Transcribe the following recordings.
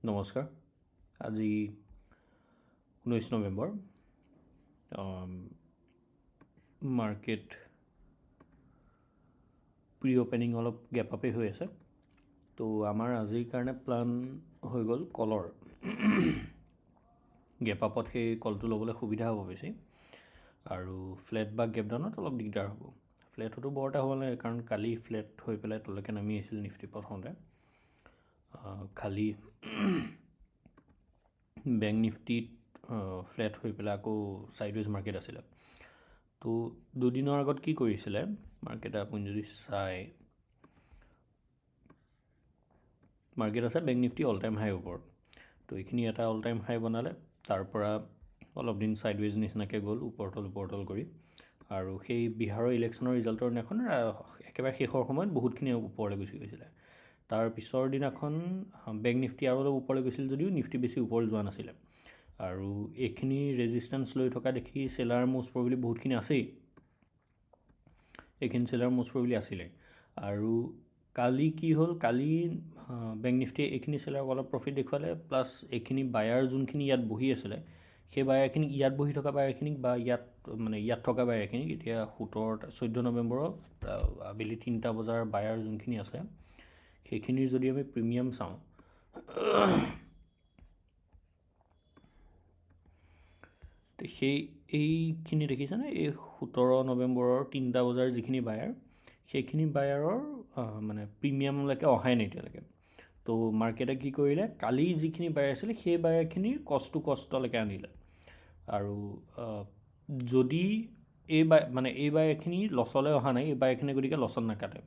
নমস্কাৰ। আজি 19 November. Market pre opening অলপ গেপ আপেই হৈ আছে। তো আমাৰ আজিৰ কাৰণে প্লান হৈ গ'ল কলৰ। গেপ আপত সেই কলটো ল'বলৈ সুবিধা হ'ব বেছি, আৰু ফ্লেট বা গেপ ডাউনত অলপ দিগদাৰ হ'ব। ফ্লেটতো বৰ এটা হ'ব নালাগে, কাৰণ কালি ফ্লেট হৈ পেলাই তললৈকে নামি আহিছিল নিফটি প্ৰথমতে। খালি বেংক নিফটিত ফ্লেট হৈ পেলাই আকৌ ছাইডৱেজ মাৰ্কেট আছিলে। তো দুদিনৰ আগত কি কৰিছিলে মাৰ্কেটে, আপুনি যদি চাই, মাৰ্কেট আছে বেংক নিফটি অল টাইম হাই ওপৰত। তো এইখিনি এটা অল টাইম হাই বনালে, তাৰ পৰা অলপ দিন ছাইডৱেজ নিচিনাকৈ গ'ল ওপৰতল কৰি, আৰু সেই বিহাৰৰ ইলেকশ্যনৰ ৰিজাল্টৰ দিনাখন একেবাৰে শেষৰ সময়ত বহুতখিনি ওপৰলৈ গুচি গৈছিলে। তাৰ পিছৰ দিনাখন বেংক নিফটি আৰু অলপ ওপৰলৈ গৈছিল যদিও নিফটি বেছি ওপৰলৈ যোৱা নাছিলে, আৰু এইখিনি ৰেজিষ্টেঞ্চ লৈ থকা দেখি চেলাৰ মষ্ট প্ৰবেবলি বহুতখিনি আছেই। এইখিনি চেলাৰ মষ্ট প্ৰবেবলি আছিলে, আৰু কালি কি হ'ল, কালি বেংক নিফটিয়ে এইখিনি চেলাৰক অলপ প্ৰফিট দেখুৱালে, প্লাছ এইখিনি বায়াৰ যোনখিনি ইয়াত বহি আছিলে, সেই বায়াৰখিনিক, ইয়াত বহি থকা বায়াৰখিনিক বা ইয়াত থকা বায়াৰখিনিক এতিয়া 14 নৱেম্বৰৰ আবেলি 3টা বজাৰ বায়াৰ যোনখিনি আছে, সেইখিনিৰ যদি আমি প্ৰিমিয়াম চাওঁ, এইখিনি দেখিছেনে, এই 17 নৱেম্বৰৰ 3টা বজাৰ যিখিনি বায়াৰ, সেইখিনি বায়াৰৰ প্ৰিমিয়ামলৈকে অহাই নাই এতিয়ালৈকে। তো মাৰ্কেটে কি কৰিলে, কালি যিখিনি বায়াৰ আছিলে সেই বায়াৰখিনিৰ কষ্টলৈকে আনিলে, আৰু যদি এই বায়াৰখিনি লছলৈ অহা নাই, এই বায়াৰখিনি গতিকে লছত নাকাটে।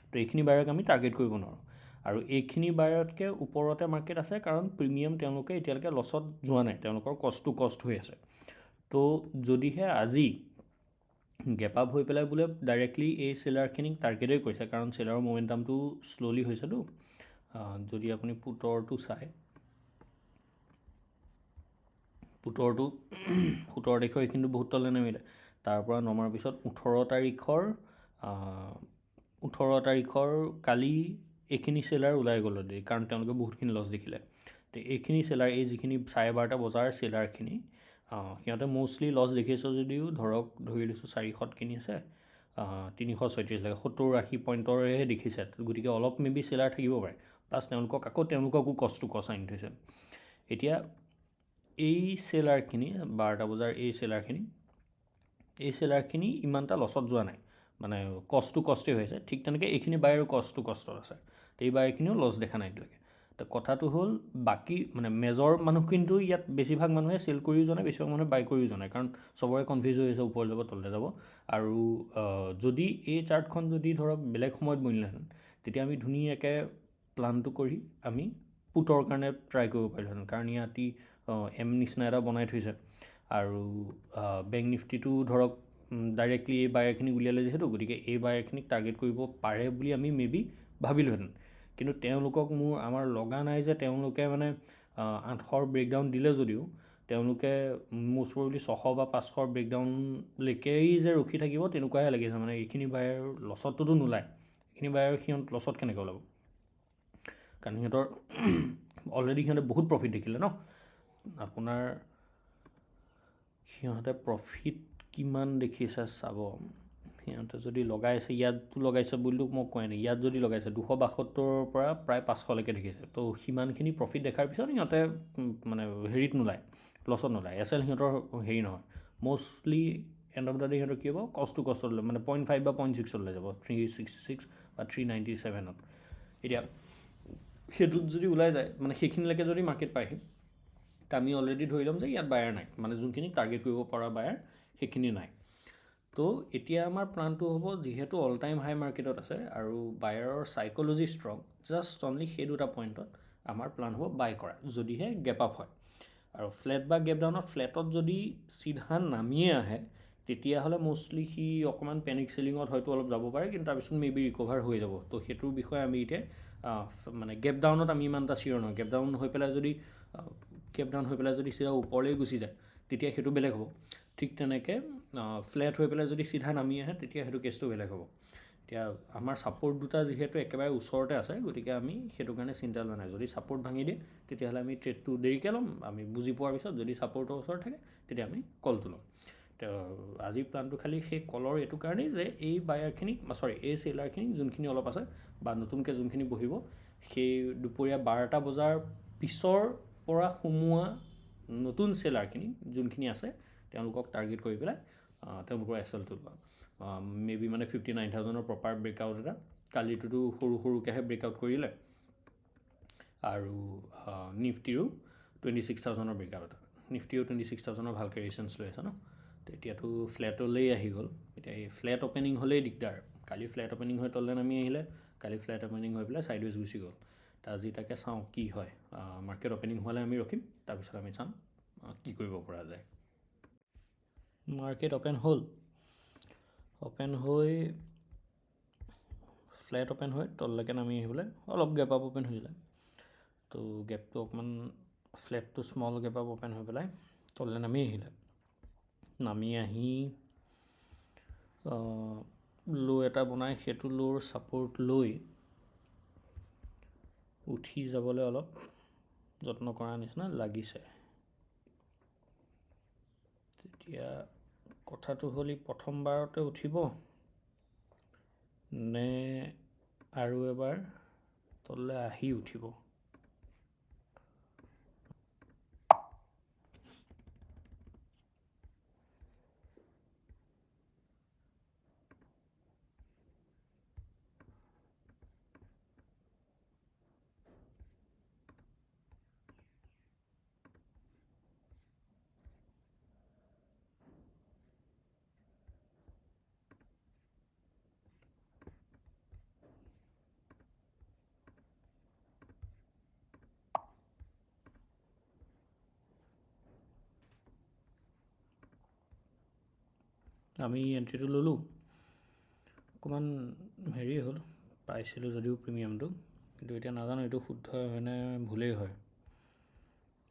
তো এইখিনি বায়াৰক আমি টাৰ্গেট কৰিব নোৱাৰোঁ, আৰু এইখিনি বায়াৰতকৈ ওপৰতে মাৰ্কেট আছে, কাৰণ প্ৰিমিয়াম তেওঁলোকে এতিয়ালৈকে লছত যোৱা নাই, তেওঁলোকৰ কষ্ট হৈ আছে। তো যদিহে আজি গেপ আপ হৈ পেলাই বোলে ডাইৰেক্টলি এই চেলাৰখিনিক টাৰ্গেটেই কৰিছে, কাৰণ চেলাৰৰ মমেণ্টামটো শ্ল'লি হৈছেতো। যদি আপুনি পুটৰটো চাই, পুটৰটো 17 তাৰিখৰ এইখিনিতো বহুত তললৈ নামিলে, তাৰ পৰা নমাৰ পিছত 18 তাৰিখৰ কালি এইখিনি চেলাৰ ওলাই গ'ল, কাৰণ তেওঁলোকে বহুতখিনি লছ দেখিলে। তো এইখিনি চেলাৰ, এই যিখিনি 12:30 বজাৰ চেলাৰখিনি, সিহঁতে মষ্টলি লছ দেখিছে যদিও ধৰি লৈছোঁ 400 কিনি আছে, 336 লাগে, 70-80 পইণ্টৰেহে দেখিছে, গতিকে অলপ মেবি চেলাৰ থাকিব পাৰে। প্লাছ তেওঁলোককো কষ্ট আনি থৈছে। এতিয়া এই চেলাৰখিনি 12টা বজাৰ এই চেলাৰখিনি ইমানটা লছত যোৱা নাই, কষ্টেই হৈ আছে। ঠিক তেনেকৈ এইখিনি বায়াৰো কষ্টত আছে, তো এই বায়াৰখিনিও লছ দেখা নাই এতিয়ালৈকে। তো কথাটো হ'ল, বাকী মেজৰ মানুহ কিন্তু ইয়াত বেছিভাগ মানুহে চেল কৰিও যোৱা নাই, বেছিভাগ মানুহে বাই কৰিও যোৱা নাই, কাৰণ চবৰে কনফিউজ হৈ আছে ওপৰলৈ যাব তললৈ যাব। আৰু যদি এই চাৰ্টখন যদি বেলেগ সময়ত বনিলেহেঁতেন, তেতিয়া আমি ধুনীয়াকৈ প্লানটো কৰি আমি পুটৰ কাৰণে ট্ৰাই কৰিব পাৰিলোহেঁতেন, কাৰণ ইয়াত এম নিচিনা এটা বনাই থৈছে, আৰু বেংক নিফটিটো ডাইৰেক্টলি এই বায়াৰখিনিক উলিয়ালে যিহেতু, গতিকে এই বায়াৰখিনিক টাৰ্গেট কৰিব পাৰে বুলি আমি মেবি ভাবিলোহেঁতেন। কিন্তু তেওঁলোকক আমাৰ লগা নাই যে তেওঁলোকে 800ৰ ব্ৰেকডাউন দিলে যদিও তেওঁলোকে মষ্ট প্ৰবেবলি 600 বা 500ৰ ব্ৰেকডাউনলৈকেই যে ৰখি থাকিব তেনেকুৱাহে লাগিছে। এইখিনি বায়াৰ লছতটোতো নোলায়, এইখিনি বায়াৰ সিহঁত লছত কেনেকৈ ওলাব, কাৰণ সিহঁতৰ অলৰেডি সিহঁতে বহুত প্ৰফিট দেখিলে ন। আপোনাৰ সিহঁতে প্ৰফিট কিমান দেখিছে চাব, সিহঁতে যদি লগাইছে, ইয়াতো লগাইছে বুলিতো মই কোৱাই নাই, ইয়াত যদি লগাইছে 272ৰ পৰা প্ৰায় 500লৈকে দেখিছে। তো সিমানখিনি প্ৰফিট দেখাৰ পিছত সিহঁতে হেৰিত নোলায়, লছত নোলায়। এছএল সিহঁতৰ হেৰি নহয়, mostly and of the day সিহঁতৰ কি হ'ব, কষ্ট ল'লে 0.5 বা 0.6 লৈ যাব, 366 বা 397ত। এতিয়া সেইটোত যদি ওলাই যায়, সেইখিনিলৈকে যদি মাৰ্কেট পায়হি, আমি অলৰেডি ধৰি ল'ম যে ইয়াত বায়াৰ নাই, যোনখিনি টাৰ্গেট কৰিব পৰা বায়াৰ সেইখিনি নাই। তো এতিয়া আমাৰ প্লানটো হ'ব, যিহেতু অল টাইম হাই মাৰ্কেটত আছে আৰু বায়াৰৰ চাইক'লজি ষ্ট্ৰং, জাষ্ট অনলি সেই দুটা পইণ্টত আমাৰ প্লান হ'ব বাই কৰা, যদিহে গেপ আপ হয়। আৰু ফ্লেট বা গেপ ডাউনত, ফ্লেটত যদি চিধা নামিয়ে আহে, তেতিয়াহ'লে মষ্টলি সি অকণমান পেনিক চেলিঙত হয়তো অলপ যাব পাৰে, কিন্তু তাৰপিছত মেবি ৰিকভাৰ হৈ যাব। তো সেইটোৰ বিষয়ে আমি এতিয়া গেপ ডাউনত আমি ইমান এটা চিয়ৰ নহয়। গেপ ডাউন হৈ পেলাই যদি চিধা ওপৰলৈ গুচি যায়, তেতিয়া সেইটো বেলেগ হ'ব। ঠিক তেনেকৈ ফ্লেট হৈ পেলাই যদি চিধা নামি আহে, তেতিয়া সেইটো কেছটো বেলেগ হ'ব। এতিয়া আমাৰ ছাপোৰ্ট দুটা যিহেতু একেবাৰে ওচৰতে আছে, গতিকে আমি সেইটো কাৰণে চিন্তা লোৱা নাই। যদি ছাপোৰ্ট ভাঙি দিয়ে তেতিয়াহ'লে আমি ট্ৰেডটো দেৰিকৈ ল'ম, আমি বুজি পোৱাৰ পিছত। যদি ছাপোৰ্টৰ ওচৰত থাকে তেতিয়া আমি কলটো ল'ম। তো আজিৰ প্লানটো খালি সেই কলৰ এইটো কাৰণেই যে এই বায়াৰখিনিক এই চেলাৰখিনিক যোনখিনি অলপ আছে বা নতুনকৈ যোনখিনি বহিব, সেই দুপৰীয়া 12টা বজাৰ পিছৰ পৰা সোমোৱা নতুন চেলাৰখিনি যোনখিনি আছে তেওঁলোকক টাৰ্গেট কৰি পেলাই তেওঁলোকৰ এছএলটো লোৱা। মে বি মানে 59,000ৰ প্ৰপাৰ ব্ৰেকআউট এটা। কালিটোতো সৰুকৈহে ব্ৰেকআউট কৰিলে, আৰু নিফটিৰো 26,000ৰ ব্ৰেকআউট এটা। নিফটিও 26,000ৰ ভালকৈ ৰিচেঞ্চ লৈ আছে ন। তো এতিয়াতো ফ্লেটলৈ আহি গ'ল। এতিয়া এই ফ্লেট অ'পেনিং হ'লেই দিগদাৰ। কালি ফ্লেট অ'পেনিং হৈ তললৈ নামি আহিলে, কালি ফ্লেট অ'পেনিং হৈ পেলাই ছাইডৱেজ গুচি গ'ল। তো আজি তাকে চাওঁ কি হয়। মাৰ্কেট অ'পেনিং হোৱালে আমি ৰখিম, তাৰপিছত আমি চাম কি কৰিব পৰা যায়। মাৰ্কেট অ'পেন হ'ল, অ'পেন হৈ ফ্লেট অ'পেন হৈ তললৈকে নামি আহিবলৈ অলপ গেপ আপ অ'পেন হৈছিলে। তো গেপটো অকণমান ফ্লেটটো স্মল গেপ আপ অ'পেন হৈ পেলাই তললৈ নামি আহিলে। নামি আহি ল' এটা বনাই সেইটো ল'ৰ ছাপোৰ্ট লৈ উঠি যাবলৈ অলপ যত্ন কৰা নিচিনা লাগিছে। তেতিয়া কথাটো হ'ল প্ৰথমবাৰতে উঠিব নে আৰু এবাৰ তললৈ আহি উঠিব। আমি এণ্ট্ৰিটো ল'লোঁ, অকণমান হেৰি হ'ল, পাইছিলোঁ যদিও প্ৰিমিয়ামটো, কিন্তু এতিয়া নাজানো এইটো শুদ্ধ হয়নে ভুলেই হয়।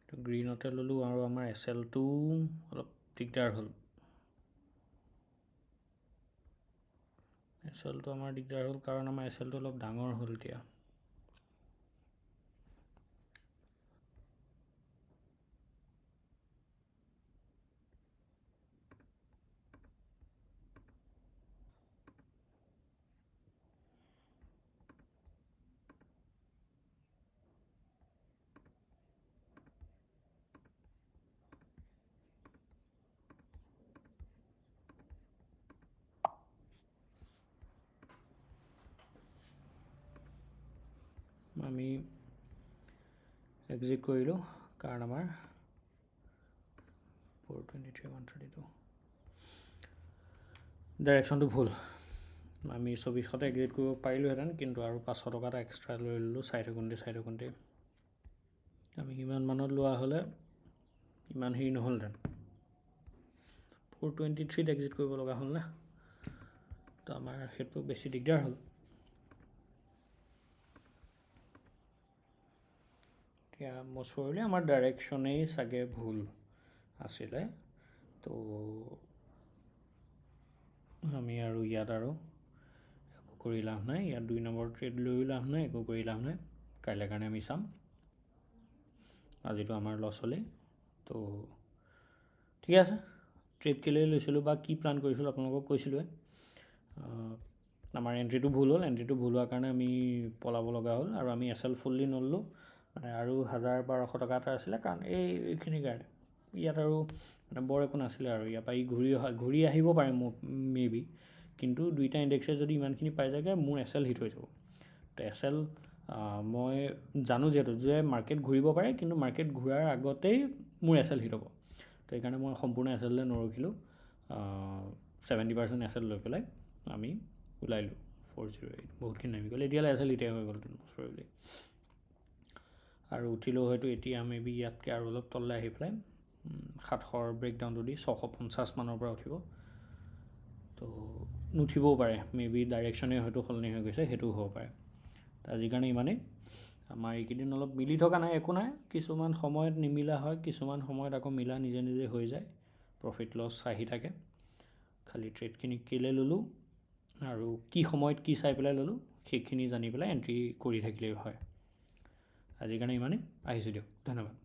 তো গ্ৰীণতে ল'লোঁ আৰু আমাৰ এছএলটো অলপ দিগদাৰ হ'ল। এছএলটো আমাৰ দিগদাৰ হ'ল কাৰণ আমাৰ এছএলটো অলপ ডাঙৰ হ'ল এতিয়া। আমি এক্সিট কৰিলোঁ কাৰণ আমাৰ 423 132 ডাইৰেকশ্যনটো ভুল। আমি 2400তে এক্সিট কৰিব পাৰিলোঁহেঁতেন, কিন্তু আৰু 500 টকা এটা এক্সট্ৰা লৈ ল'লোঁ চাই থাকোঁতে। আমি ইমান মানত লোৱা হ'লে ইমান হেৰি নহ'লহেঁতেন। 423ত এক্সিট কৰিব লগা হ'ল না, তো আমাৰ সেইটো বেছি দিগদাৰ হ'ল। এতিয়া মষ্ট প্ৰবেবলি আমাৰ ডাইৰেকশ্যনেই চাগে ভুল আছিলে। তো আমি আৰু ইয়াত আৰু একো কৰি লাভ নাই, ইয়াত 2 নম্বৰ ট্ৰেড লৈও লাভ নাই, একো কৰি লাভ নাই। কাইলৈ কাৰণে আমি চাম, আজিতো আমাৰ লছ হ'লেই। তো ঠিক আছে, ট্ৰেড কেলৈ লৈছিলোঁ বা কি প্লান কৰিছিলোঁ আপোনালোকক কৈছিলোঁৱে। আমাৰ এণ্ট্ৰিটো ভুল হ'ল, এণ্ট্ৰিটো ভুল হোৱাৰ কাৰণে আমি পলাব লগা হ'ল, আৰু আমি এছ এল ফুল্লি নললোঁ। মানে আৰু 1,000-1,200 টকা এটা আছিলে, কাৰণ এইখিনিৰ কাৰণে ইয়াত আৰু মানে বৰ একো নাছিলে আৰু ইয়াৰ পৰা ঘূৰি আহিব পাৰে মে বি, কিন্তু দুইটা ইণ্ডেক্সে যদি ইমানখিনি পাই যায়গৈ মোৰ এছ এল হিট হৈ যাব। তো এছ এল মই জানো যিহেতু যে মাৰ্কেট ঘূৰিব পাৰে, কিন্তু মাৰ্কেট ঘূৰাৰ আগতেই মোৰ এছ এল হিট হ'ব। তো সেইকাৰণে মই সম্পূৰ্ণ এছ এললৈ নৰখিলোঁ, 70% এছ এল লৈ পেলাই আমি ওলাইলোঁ 408। বহুতখিনি নামি গ'ল, এতিয়ালৈ এছ এল হিটে হৈ গ'ল প্ৰবেবলি। আৰু উঠিলেও হয়তো এতিয়া মে বি ইয়াতকৈ আৰু অলপ তললৈ আহি পেলাই 700ৰ ব্ৰেকডাউনটো দি 650 মানৰ পৰা উঠিব। তো নুঠিবও পাৰে, মে বি ডাইৰেকশ্যনেই হয়তো সলনি হৈ গৈছে, সেইটোও হ'ব পাৰে। আজিৰ কাৰণে ইমানেই। আমাৰ এইকেইদিন অলপ মিলি থকা নাই, একো নাই, কিছুমান সময়ত নিমিলা হয়, কিছুমান সময়ত আকৌ মিলা নিজে নিজে হৈ যায়, প্ৰফিট লছ আহি থাকে। খালি ট্ৰেডখিনি কেলৈ ল'লোঁ আৰু কি সময়ত কি চাই পেলাই ল'লোঁ সেইখিনি জানি পেলাই এণ্ট্ৰি কৰি থাকিলেই হয়। আজিৰ কাৰণে ইমানেই, আহিছোঁ দিয়ক, ধন্যবাদ।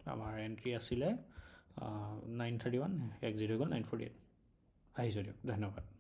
আমাৰ এণ্ট্ৰি আছিলে 931, এক্সিট হৈ গ'ল 948। আহিছোঁ দিয়ক, ধন্যবাদ।